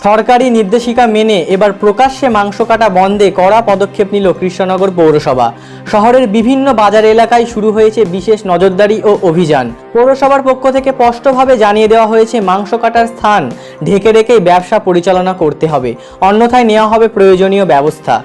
সরকারি নির্দেশিকা মেনে এবার প্রকাশ্যে মাংস কাটা বন্ধে কড়া পদক্ষেপ নিল কৃষ্ণনগর পৌরসভা। শহরের বিভিন্ন বাজার এলাকায় শুরু হয়েছে বিশেষ নজরদারি ও অভিযান। পৌরসভার পক্ষ থেকে স্পষ্টভাবে জানিয়ে দেওয়া হয়েছে মাংস কাটার স্থান ঢেকে রেখেই ব্যবসা পরিচালনা করতে হবে, অন্যথায় নেওয়া হবে প্রয়োজনীয় ব্যবস্থা।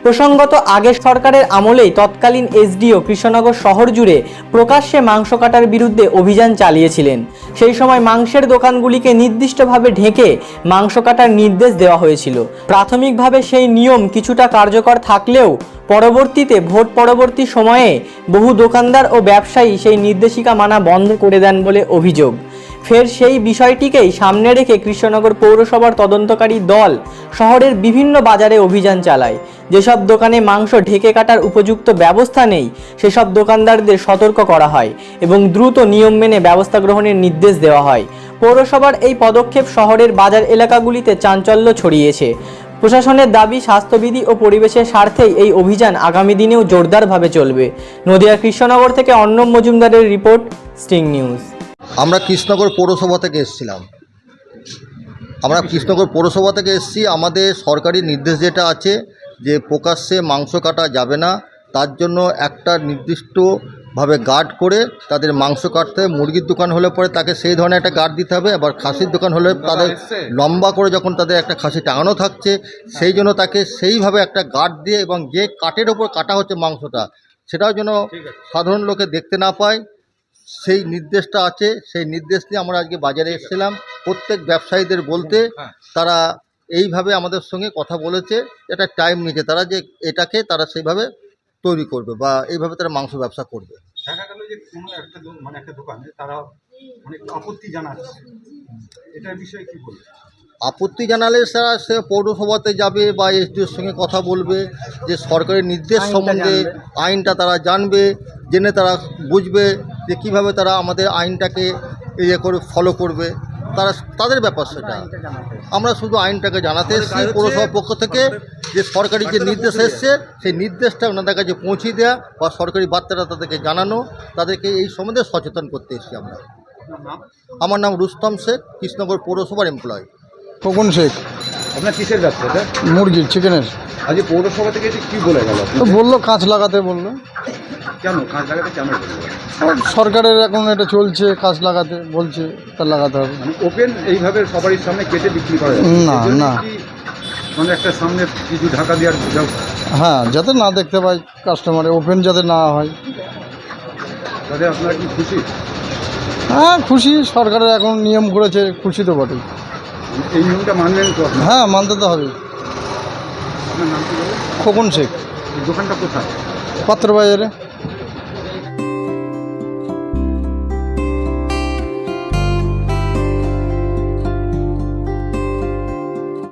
প্রসঙ্গত আগের সরকারের আমলেই তৎকালীন এসডিও কৃষ্ণনগর শহর জুড়ে প্রকাশ্যে মাংস কাটার বিরুদ্ধে অভিযান চালিয়েছিলেন। সেই সময় মাংসের দোকানগুলিকে নির্দিষ্টভাবে ঢেকে মাংস কাটার নির্দেশ দেওয়া হয়েছিল। প্রাথমিকভাবে সেই নিয়ম কিছুটা কার্যকর থাকলেও পরবর্তীতে ভোট পরবর্তী সময়ে বহু দোকানদার ও ব্যবসায়ী সেই নির্দেশিকা মানা বন্ধ করে দেন বলে অভিযোগ। ফের সেই বিষয়টিকেই সামনে রেখে কৃষ্ণনগর পৌরসভার তদন্তকারী দল শহরের বিভিন্ন বাজারে অভিযান চালায়। যেসব দোকানে মাংস ঢেকে কাটার উপযুক্ত ব্যবস্থা নেই সেসব দোকানদারদের সতর্ক করা হয় এবং দ্রুত নিয়ম মেনে ব্যবস্থা গ্রহণের নির্দেশ দেওয়া হয়। পৌরসভার এই পদক্ষেপ শহরের বাজার এলাকাগুলিতে চাঞ্চল্য ছড়িয়েছে। প্রশাসনের দাবি, স্বাস্থ্যবিধি ও পরিবেশের স্বার্থেই এই অভিযান আগামী দিনেও জোরদারভাবে চলবে। নদিয়া কৃষ্ণনগর থেকে অর্ণব মজুমদারের রিপোর্ট, স্টিং নিউজ। আমরা কৃষ্ণনগর পৌরসভা থেকে এসেছিলাম। আমাদের সরকারি নির্দেশ যেটা আছে যে প্রকাশ্যে মাংস কাটা যাবে না, তার জন্য একটা নির্দিষ্টভাবে গার্ড করে তাদের মাংস কাটতে হবে। মুরগির দোকান হলে পরে তাকে সেই ধরনের একটা গার্ড দিতে হবে। আবার খাসির দোকান হলে তাদের লম্বা করে যখন তাদের একটা খাসি টাঙানো থাকছে সেই জন্য তাকে সেইভাবে একটা গার্ড দিয়ে, এবং যে কাঠের ওপর কাটা হচ্ছে মাংসটা সেটাও যেন সাধারণ লোকে দেখতে না পায়, সেই নির্দেশটা আছে। সেই নির্দেশ নিয়ে আমরা আজকে বাজারে এসেছিলাম। প্রত্যেক ব্যবসায়ীদের বলতে তারা এইভাবে আমাদের সঙ্গে কথা বলেছে, এটা টাইম নিয়েছে তারা, যে এটাকে তারা সেইভাবে তৈরি করবে বা এইভাবে তারা মাংস ব্যবসা করবে। দেখা গেল যে কোনো একটা দোকানে তারা অনেক আপত্তি জানাচ্ছে, এটার বিষয়ে কি বলবে? আপত্তি জানালে সে পৌরসভাতে যাবে বা এসডিওর সঙ্গে কথা বলবে, যে সরকারি নির্দেশ সম্বন্ধে আইনটা তারা জানবে, জেনে তারা বুঝবে যে কীভাবে তারা আমাদের আইনটাকে করে ফলো করবে। তাদের ব্যাপার সেটা। আমরা শুধু আইনটাকে জানাতে এসেছি পৌরসভার পক্ষ থেকে, যে সরকারি যে নির্দেশ এসছে সেই নির্দেশটা ওনাদের কাছে পৌঁছে দেওয়া বা সরকারি বার্তাটা তাদেরকে জানানো, তাদেরকে এই সম্বন্ধে সচেতন করতে এসেছি আমরা। আমার নাম রুস্তম শেখ, কৃষ্ণনগর পৌরসভার এমপ্লয়ি। খোকন শেখ। আপনার কিসের ব্যবসা? মুরগির, চিকেনের। আজ পৌরসভা থেকে কি বলে গেল? তো বললো কাঁচ লাগাতে বললো। কেন কাজ লাগাতে কেন বললো? সরকারের এখন এটা চলছে, কাঁচ লাগাতে বলছে, তা লাগাতে হবে। মানে ওপেন এইভাবে সবারই সামনে কেটে বিক্রি করা যায় না না, মানে একটা সামনে কিছু ঢাকা দেওয়ার ব্যবস্থা। হ্যাঁ, যাতে না দেখতে পাই কাস্টমারে, ওপেন যাতে না হয়। তাতে আপনারা কি খুশি? হ্যাঁ খুশি, সরকারের এখন নিয়ম করেছে, খুশি তো বটেই। এই নিয়মটা মানবেন তো? হ্যাঁ মানতে তো হবে। আপনার নাম কি বলে? খোকন শেখ। এই দোকানটা কোথায়? পাত্র বাজারে।